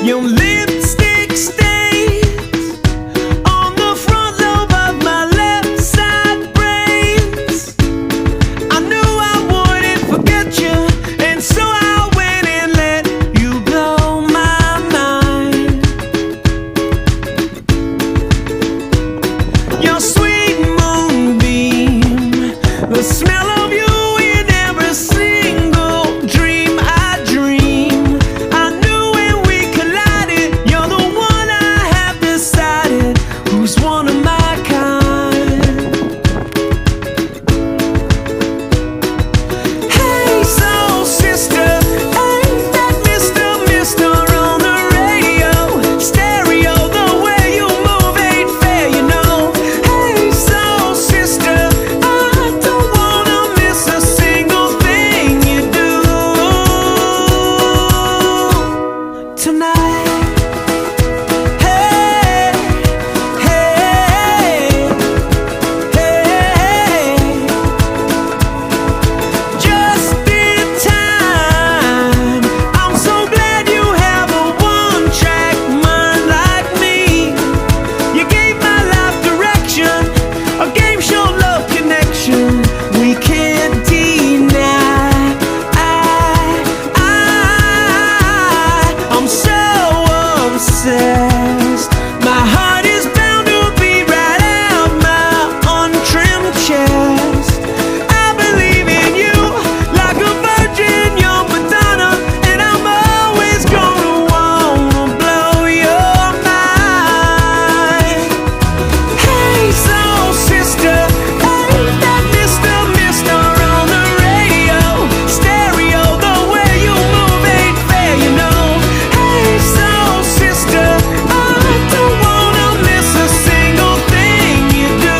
Your lipstick stains on the front lobe of my left side brains. I knew I wouldn't forget you, and so I went and let you blow my mind. Your sweet moonbeam, the smell of you in every single dream I dream. I knew when we collided, you're the one I have decided who's one of my kind. Hey, soul sister, ain't that Mr. on the radio? Stereo, the way you move ain't fair, you know. Hey, soul sister, I don't wanna miss a single thing you do tonight. Hey, hey, hey, just in time. I'm so glad you have a one-track mind like me. You gave my life direction, a game show love connection we can't deny. I'm so obsessed. My heart is bound to beat right out my untrimmed chest. I believe in you like a virgin, you're Madonna, and I'm always gonna wanna blow your mind. Hey, soul sister, ain't that Mr. on the radio? Stereo, the way you move ain't fair, you know. Hey, soul sister, I don't wanna miss a single thing you do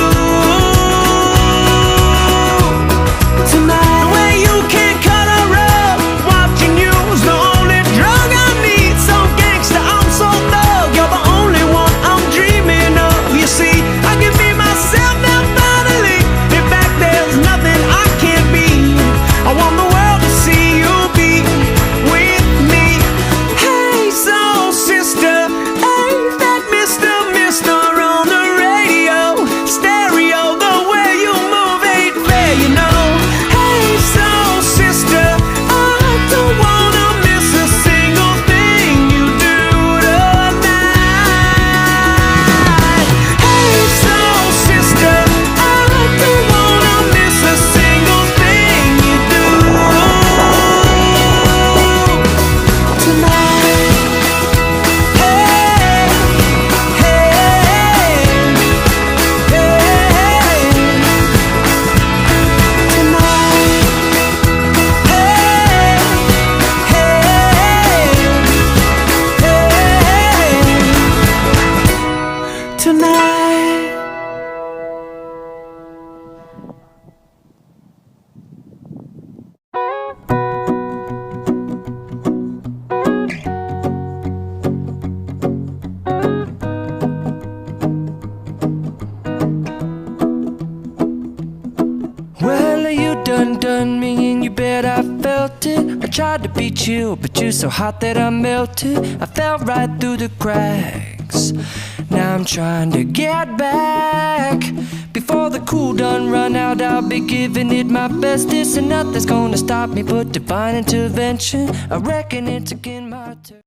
tonight. The way you can't color up, watching you's the only drug I need. So gangsta, I'm so thug, you're the only one I'm dreaming of. You see, I can be myself now finally. In fact, there's nothing I can't be. I want the world to see you be with me. Hey, soul sister, ain't that Mr. on the radio? Stereo, the way you move ain't fair, you know. Hey, soul sister, I don't wanna miss a single thing you do tonight. Hey, soul sister, I don't wanna miss a single thing you do tonight. Hey, hey, hey, tonight. Hey, hey, tonight. Well, you done me and you bet I felt it. I tried to be chill, but you're so hot that I melted. I fell right through the cracks. Now I'm trying to get back. Before the cool done run out, I'll be giving it my bestest, and nothing's gonna stop me but divine intervention. I reckon it's again my turn.